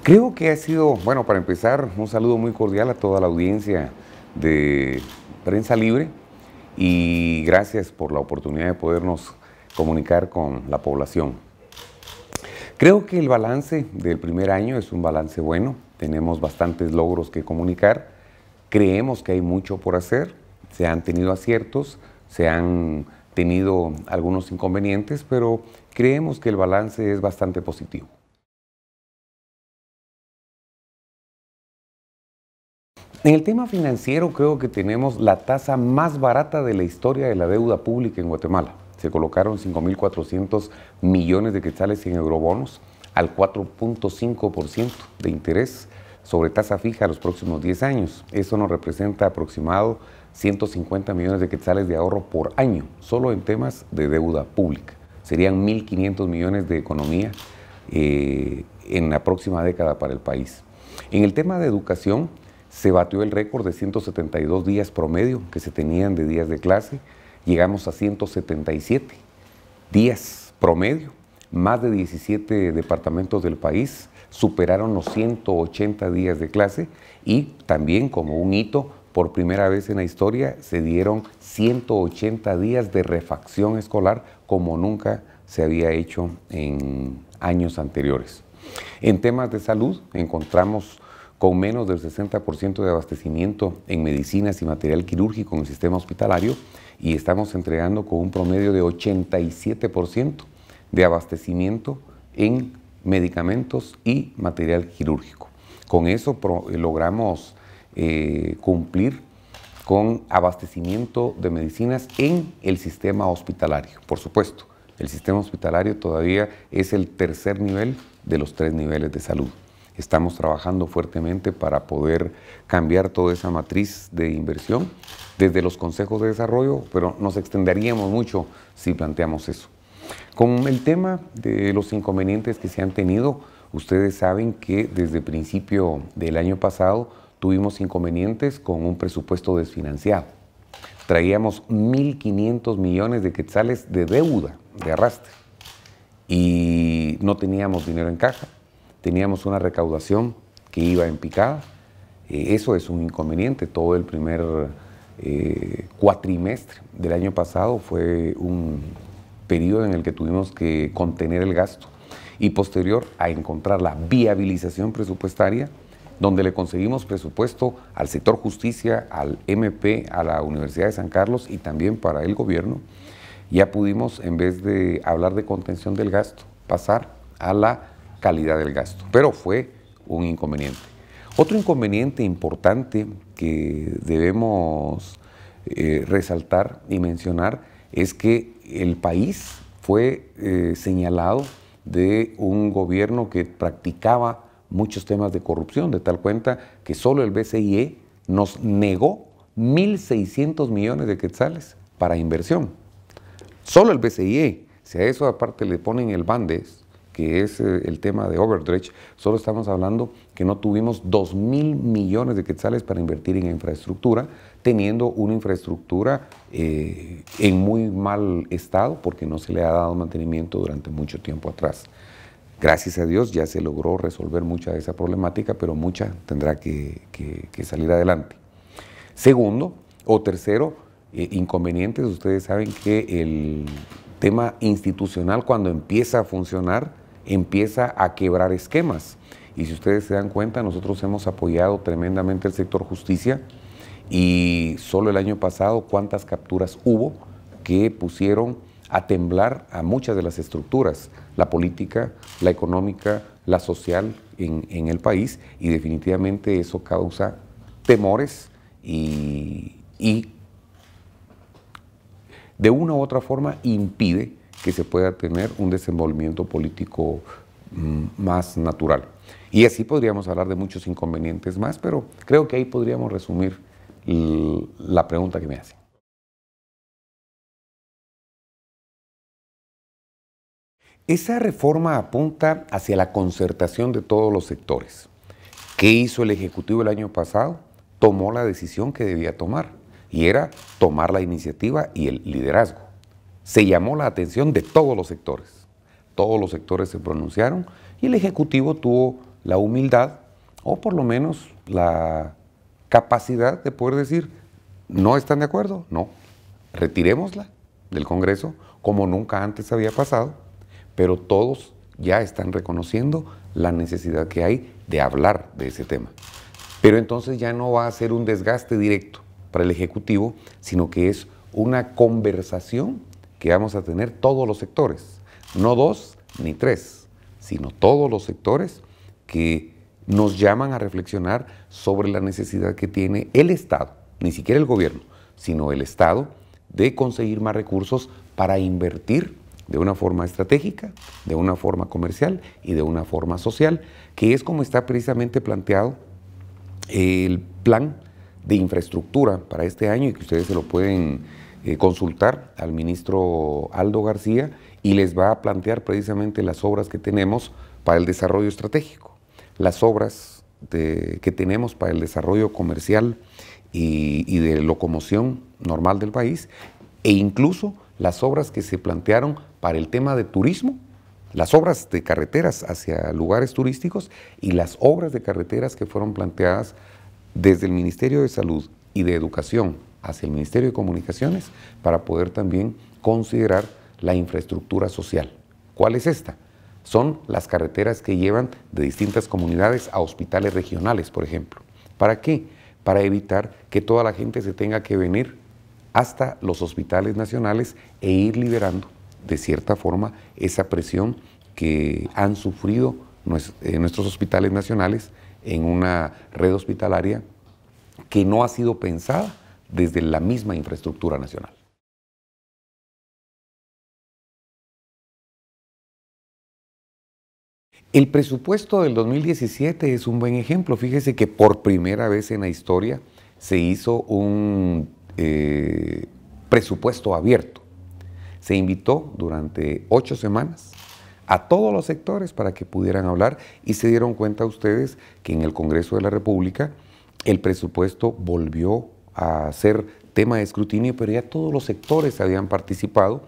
Creo que ha sido, bueno, para empezar, un saludo muy cordial a toda la audiencia de Prensa Libre y gracias por la oportunidad de podernos comunicar con la población. Creo que el balance del primer año es un balance bueno, tenemos bastantes logros que comunicar, creemos que hay mucho por hacer, se han tenido aciertos, se han tenido algunos inconvenientes, pero creemos que el balance es bastante positivo. En el tema financiero creo que tenemos la tasa más barata de la historia de la deuda pública en Guatemala. Se colocaron 5.400 millones de quetzales en eurobonos al 4.5% de interés sobre tasa fija a los próximos 10 años. Eso nos representa aproximado 150 millones de quetzales de ahorro por año, solo en temas de deuda pública. Serían 1.500 millones de economía en la próxima década para el país. En el tema de educación, se batió el récord de 172 días promedio que se tenían de días de clase. Llegamos a 177 días promedio. Más de 17 departamentos del país superaron los 180 días de clase y también como un hito, por primera vez en la historia, se dieron 180 días de refacción escolar como nunca se había hecho en años anteriores. En temas de salud encontramos con menos del 60% de abastecimiento en medicinas y material quirúrgico en el sistema hospitalario y estamos entregando con un promedio de 87% de abastecimiento en medicamentos y material quirúrgico. Con eso logramos cumplir con abastecimiento de medicinas en el sistema hospitalario. Por supuesto, el sistema hospitalario todavía es el tercer nivel de los 3 niveles de salud. Estamos trabajando fuertemente para poder cambiar toda esa matriz de inversión desde los consejos de desarrollo, pero nos extenderíamos mucho si planteamos eso. Con el tema de los inconvenientes que se han tenido, ustedes saben que desde el principio del año pasado tuvimos inconvenientes con un presupuesto desfinanciado. Traíamos 1.500 millones de quetzales de deuda, de arrastre, y no teníamos dinero en caja. Teníamos una recaudación que iba en picada. Eso es un inconveniente. Todo el primer cuatrimestre del año pasado fue un periodo en el que tuvimos que contener el gasto y posterior a encontrar la viabilización presupuestaria, donde le conseguimos presupuesto al sector justicia, al MP, a la Universidad de San Carlos y también para el gobierno, ya pudimos, en vez de hablar de contención del gasto, pasar a la calidad del gasto, pero fue un inconveniente. Otro inconveniente importante que debemos resaltar y mencionar es que el país fue señalado de un gobierno que practicaba muchos temas de corrupción, de tal cuenta que solo el BCIE nos negó 1.600 millones de quetzales para inversión. Solo el BCIE, si a eso aparte le ponen el Bandes, que es el tema de Overdredge, solo estamos hablando que no tuvimos 2.000 millones de quetzales para invertir en infraestructura, teniendo una infraestructura en muy mal estado porque no se le ha dado mantenimiento durante mucho tiempo atrás. Gracias a Dios ya se logró resolver mucha de esa problemática, pero mucha tendrá que salir adelante. Segundo o tercero, inconvenientes, ustedes saben que el tema institucional cuando empieza a funcionar, empieza a quebrar esquemas. Y si ustedes se dan cuenta, nosotros hemos apoyado tremendamente el sector justicia y solo el año pasado, ¿cuántas capturas hubo que pusieron a temblar a muchas de las estructuras, la política, la económica, la social en el país? Y definitivamente eso causa temores y de una u otra forma impide que se pueda tener un desenvolvimiento político más natural. Y así podríamos hablar de muchos inconvenientes más, pero creo que ahí podríamos resumir la pregunta que me hacen. Esa reforma apunta hacia la concertación de todos los sectores. ¿Qué hizo el Ejecutivo el año pasado? Tomó la decisión que debía tomar, y era tomar la iniciativa y el liderazgo. Se llamó la atención de todos los sectores. Todos los sectores se pronunciaron y el Ejecutivo tuvo la humildad o por lo menos la capacidad de poder decir, ¿no están de acuerdo? No, retirémosla del Congreso como nunca antes había pasado, pero todos ya están reconociendo la necesidad que hay de hablar de ese tema. Pero entonces ya no va a ser un desgaste directo para el Ejecutivo, sino que es una conversación que vamos a tener todos los sectores, no 2 ni 3, sino todos los sectores que nos llaman a reflexionar sobre la necesidad que tiene el Estado, ni siquiera el gobierno, sino el Estado, de conseguir más recursos para invertir de una forma estratégica, de una forma comercial y de una forma social, que es como está precisamente planteado el plan de infraestructura para este año y que ustedes se lo pueden consultar al ministro Aldo García y les va a plantear precisamente las obras que tenemos para el desarrollo estratégico, las obras que tenemos para el desarrollo comercial y de locomoción normal del país e incluso las obras que se plantearon para el tema de turismo, las obras de carreteras hacia lugares turísticos y las obras de carreteras que fueron planteadas desde el Ministerio de Salud y de Educación hacia el Ministerio de Comunicaciones para poder también considerar la infraestructura social. ¿Cuál es esta? Son las carreteras que llevan de distintas comunidades a hospitales regionales, por ejemplo. ¿Para qué? Para evitar que toda la gente se tenga que venir hasta los hospitales nacionales e ir liberando de cierta forma esa presión que han sufrido nuestros hospitales nacionales en una red hospitalaria que no ha sido pensada desde la misma infraestructura nacional. El presupuesto del 2017 es un buen ejemplo. Fíjese que por primera vez en la historia se hizo un presupuesto abierto. Se invitó durante 8 semanas a todos los sectores para que pudieran hablar y se dieron cuenta ustedes que en el Congreso de la República el presupuesto volvió a ser tema de escrutinio, pero ya todos los sectores habían participado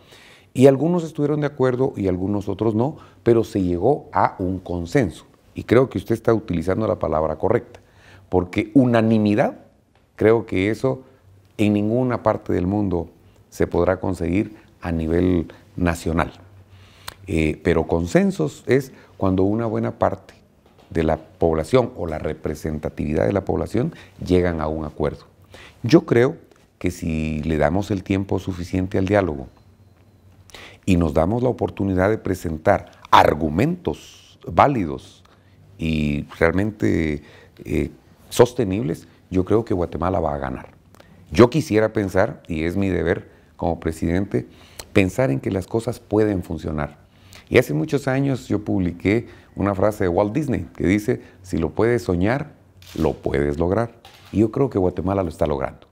y algunos estuvieron de acuerdo y algunos otros no, pero se llegó a un consenso. Y creo que usted está utilizando la palabra correcta, porque unanimidad, creo que eso en ninguna parte del mundo se podrá conseguir a nivel nacional. Pero consensos es cuando una buena parte de la población o la representatividad de la población llegan a un acuerdo. Yo creo que si le damos el tiempo suficiente al diálogo y nos damos la oportunidad de presentar argumentos válidos y realmente sostenibles, yo creo que Guatemala va a ganar. Yo quisiera pensar, y es mi deber como presidente, pensar en que las cosas pueden funcionar. Y hace muchos años yo publiqué una frase de Walt Disney que dice, si lo puedes soñar, lo puedes lograr. Y yo creo que Guatemala lo está logrando.